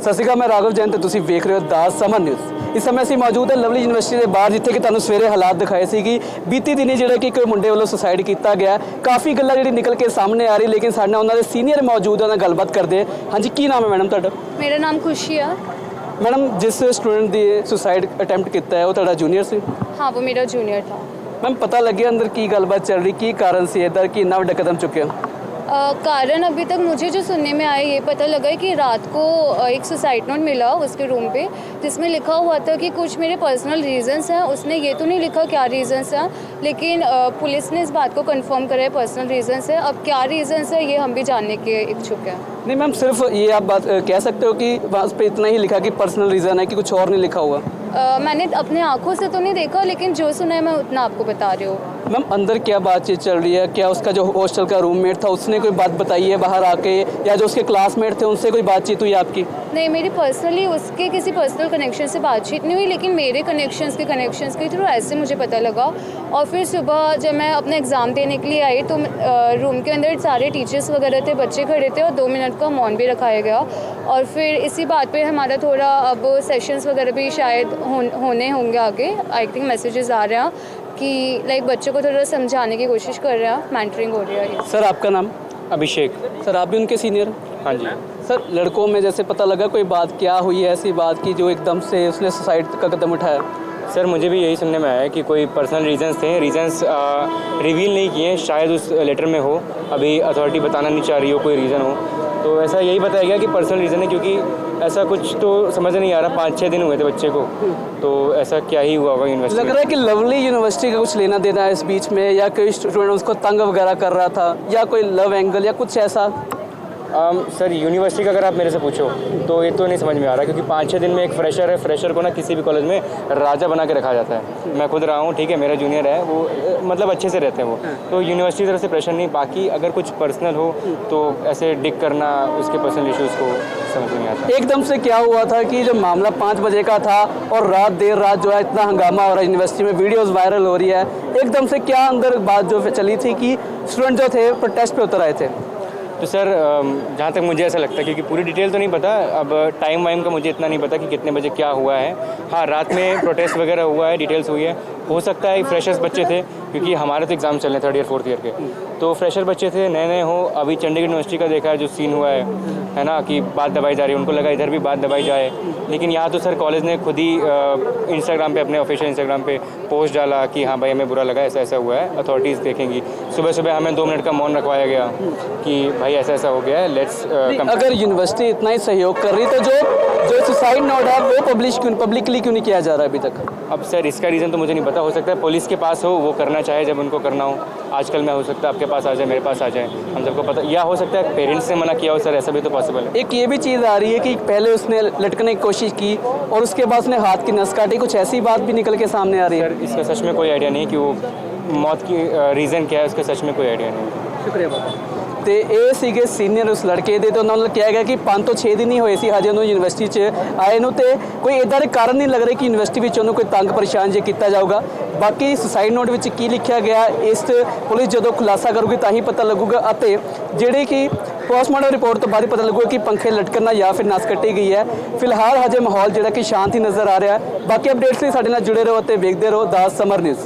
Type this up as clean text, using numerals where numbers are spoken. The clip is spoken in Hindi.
ਸਤਿ ਸ਼੍ਰੀ ਅਕਾਲ, ਮੈਂ ਰਾਘਵ ਜੈਨ ਤੇ ਤੁਸੀਂ ਵੇਖ ਰਹੇ ਹੋ ਦਾਸ ਸਮਰ ਨਿਊਜ਼। ਇਸ ਸਮੇਂ ਅਸੀਂ ਮੌਜੂਦ ਹਾਂ ਲਵਲੀ ਯੂਨੀਵਰਸਿਟੀ ਦੇ ਬਾਹਰ, ਜਿੱਥੇ ਕਿ ਤੁਹਾਨੂੰ ਸਵੇਰੇ ਹਾਲਾਤ ਦਿਖਾਏ ਸੀ ਕਿ ਬੀਤੀ ਦਿਨੀ ਜਿਹੜਾ ਕਿ ਇੱਕ ਮੁੰਡੇ ਵੱਲੋਂ ਸੁਸਾਈਡ ਕੀਤਾ ਗਿਆ। ਕਾਫੀ ਗੱਲਾਂ ਜਿਹੜੀ ਨਿਕਲ ਕੇ ਸਾਹਮਣੇ ਆ ਰਹੀ, ਲੇਕਿਨ ਸਾਡੇ ਨਾਲ ਉਹਨਾਂ ਦੇ ਸੀਨੀਅਰ ਮੌਜੂਦ ਉਹਨਾਂ ਨਾਲ ਗੱਲਬਾਤ ਕਰਦੇ। ਹਾਂਜੀ, ਕੀ ਨਾਮ ਹੈ ਮੈਡਮ ਤੁਹਾਡਾ? मेरा नाम खुशी है। ਮੈਡਮ, ਜਿਸ ਸਟੂਡੈਂਟ ਦੀ ਸੁਸਾਈਡ ਅਟੈਂਪਟ ਕੀਤਾ ਹੈ ਉਹ ਤੁਹਾਡਾ ਜੂਨੀਅਰ ਸੀ? हाँ, वो मेरा जूनियर था। ਮੈਮ, ਪਤਾ ਲੱਗਿਆ ਅੰਦਰ ਕੀ ਗੱਲਬਾਤ ਚੱਲ ਰਹੀ, ਕੀ ਕਾਰਨ ਸੀ ਇਹਦਾ ਕਿ ਇੰਨਾ ਵੱਡਾ कदम चुके? कारण अभी तक मुझे जो सुनने में आया ये पता लगा है कि रात को एक सुसाइड नोट मिला उसके रूम पे, जिसमें लिखा हुआ था कि कुछ मेरे पर्सनल रीजंस हैं। उसने ये तो नहीं लिखा क्या रीजंस हैं, लेकिन पुलिस ने इस बात को कंफर्म करा है पर्सनल रीजंस है। अब क्या रीजंस है ये हम भी जानने के इच्छुक हैं। नहीं मैम, सिर्फ ये आप बात कह सकते हो कि वहाँ पे इतना ही लिखा कि पर्सनल रीज़न है, कि कुछ और नहीं लिखा हुआ? मैंने अपने आंखों से तो नहीं देखा, लेकिन जो सुना है मैं उतना आपको बता रही हूँ। मैम, अंदर क्या बातचीत चल रही है? क्या उसका जो हॉस्टल का रूममेट था उसने कोई बात बताई है बाहर आके, या जो उसके क्लासमेट थे उनसे कोई बातचीत हुई आपकी? नहीं, मेरी पर्सनली उसके किसी पर्सनल कनेक्शन से बातचीत नहीं हुई, लेकिन मेरे कनेक्शंस के थ्रू ऐसे मुझे पता लगा। और फिर सुबह जब मैं अपना एग्ज़ाम देने के लिए आई तो रूम के अंदर सारे टीचर्स वगैरह थे, बच्चे खड़े थे और 2 मिनट का मौन भी रखाया गया। और फिर इसी बात पे हमारा थोड़ा अब सेशंस वगैरह भी शायद होने होंगे आगे। आई थिंक मैसेजेस आ रहे हैं कि लाइक बच्चों को थोड़ा समझाने की कोशिश कर रहे हैं, मेंटरिंग हो रही है। सर, आपका नाम? अभिषेक। सर, आप भी उनके सीनियर? हाँ जी। सर, लड़कों में जैसे पता लगा कोई बात क्या हुई है ऐसी बात की जो एकदम से उसने सुसाइड का कदम उठाया? सर, मुझे भी यही सुनने में आया है कि कोई पर्सनल रीजंस थे। रीजंस रिवील नहीं किए, शायद उस लेटर में हो, अभी अथॉरिटी बताना नहीं चाह रही हो, कोई रीज़न हो। तो ऐसा यही बताया गया कि पर्सनल रीज़न है, क्योंकि ऐसा कुछ तो समझ नहीं आ रहा। 5-6 दिन हुए थे बच्चे को, तो ऐसा क्या ही हुआ होगा यूनिवर्सिटी लग रहा है कि लवली यूनिवर्सिटी का कुछ लेना देना है इस बीच में, या कोई स्टूडेंट उसको तंग वगैरह कर रहा था, या कोई लव एंगल या कुछ ऐसा? सर, यूनिवर्सिटी का अगर आप मेरे से पूछो तो ये तो नहीं समझ में आ रहा, क्योंकि 5-6 दिन में एक फ्रेशर है। फ्रेशर को ना किसी भी कॉलेज में राजा बना के रखा जाता है। मैं खुद रहा हूँ, ठीक है, मेरा जूनियर है, वो मतलब अच्छे से रहते हैं वो। तो यूनिवर्सिटी की तरफ से प्रेशर नहीं, बाकी अगर कुछ पर्सनल हो तो ऐसे डिक करना उसके पर्सनल इश्यूज़ को समझ नहीं आता। एकदम से क्या हुआ था कि जो मामला 5 बजे का था और देर रात जो है इतना हंगामा हो रहा है यूनिवर्सिटी में, वीडियोज़ वायरल हो रही है, एकदम से क्या अंदर बात जो चली थी कि स्टूडेंट जो थे प्रोटेस्ट पे उतर आए थे? तो सर, जहाँ तक मुझे ऐसा लगता है, क्योंकि पूरी डिटेल तो नहीं पता, अब टाइम वाइम का मुझे इतना नहीं पता कि कितने बजे क्या हुआ है। हाँ, रात में प्रोटेस्ट वगैरह हुआ है, डिटेल्स हुई है। हो सकता है फ्रेशर्स बच्चे थे, क्योंकि हमारे तो एग्ज़ाम चल रहे 3rd ईयर 4th ईयर के, तो फ्रेशर बच्चे थे, नए नए हो। अभी चंडीगढ़ यूनिवर्सिटी का देखा है जो सीन हुआ है ना, कि बात दबाई जा रही है, उनको लगा इधर भी बात दबाई जाए। लेकिन यहाँ तो सर कॉलेज ने खुद ही इंस्टाग्राम पे, अपने ऑफिशियल इंस्टाग्राम पे पोस्ट डाला कि हाँ भाई, हमें बुरा लगा, ऐसा ऐसा हुआ है, अथॉरिटीज़ देखेंगी। सुबह सुबह हमें 2 मिनट का मौन रखवाया गया कि भाई ऐसा ऐसा हो गया है, लेट्स। अगर यूनिवर्सिटी इतना ही सहयोग कर रही तो जो सुसाइड नोट है वो पब्लिकली क्यों नहीं किया जा रहा है अभी तक? अब सर, इसका रीज़न तो मुझे नहीं पता। हो सकता है पुलिस के पास हो, वो करना चाहे जब उनको करना हो। आजकल में हो सकता है आपके पास आ जाए, मेरे पास आ जाए, हम सबको पता। या हो सकता है पेरेंट्स ने मना किया हो, सर ऐसा भी तो पॉसिबल है। एक ये भी चीज़ आ रही है कि पहले उसने लटकने की कोशिश की और उसके बाद उसने हाथ की नस काटी, कुछ ऐसी बात भी निकल के सामने आ रही है। सर, इसका सच में कोई आइडिया नहीं है कि वो मौत की रीज़न क्या है, उसका सच में कोई आइडिया नहीं है। शुक्रिया बाबा। ਤੇ ਇਹ ਸੀਗੇ ਸੀਨੀਅਰ ਉਸ ਲੜਕੇ ਦੇ, ਤੇ ਉਹਨਾਂ ਨੂੰ ਕਿਹਾ ਗਿਆ ਕਿ 5 ਤੋਂ 6 ਦਿਨ ਹੀ ਹੋਏ ਸੀ ਹਜੇ ਉਹਨੂੰ ਯੂਨੀਵਰਸਿਟੀ 'ਚ ਆਏ ਨੂੰ, ਤੇ ਕੋਈ ਇਦਾਂ ਦੇ ਕਾਰਨ ਨਹੀਂ ਲੱਗ ਰਹੇ ਕਿ ਯੂਨੀਵਰਸਿਟੀ ਵਿੱਚ ਉਹਨੂੰ ਕੋਈ ਤੰਗ ਪਰੇਸ਼ਾਨ ਜੇ ਕੀਤਾ ਜਾਊਗਾ। ਬਾਕੀ ਸੁਸਾਈਡ ਨੋਟ ਵਿੱਚ ਕੀ ਲਿਖਿਆ ਗਿਆ ਇਸ ਪੁਲਿਸ ਜਦੋਂ ਖੁਲਾਸਾ ਕਰੂਗੀ ਤਾਂ ਹੀ ਪਤਾ ਲੱਗੂਗਾ, ਅਤੇ ਜਿਹੜੇ ਕਿ ਪੋਸਟਮਾਰਟਮ ਰਿਪੋਰਟ ਤੋਂ ਬਾਅਦ ਹੀ ਪਤਾ ਲੱਗੂਗਾ ਕਿ ਪੰਖੇ ਲਟਕਣਾ ਜਾਂ ਫਿਰ ਨਸ ਕੱਟੀ ਗਈ ਹੈ। ਫਿਲਹਾਲ ਹਜੇ ਮਾਹੌਲ ਜਿਹੜਾ ਕਿ ਸ਼ਾਂਤ ਹੀ ਨਜ਼ਰ ਆ ਰਿਹਾ। ਬਾਕੀ ਅਪਡੇਟਸ ਲਈ ਸਾਡੇ ਨਾਲ ਜੁੜੇ ਰਹੋ ਅਤੇ ਵੇਖਦੇ ਰਹੋ ਦਾਸ ਸਮਰ ਨਿਊਜ਼।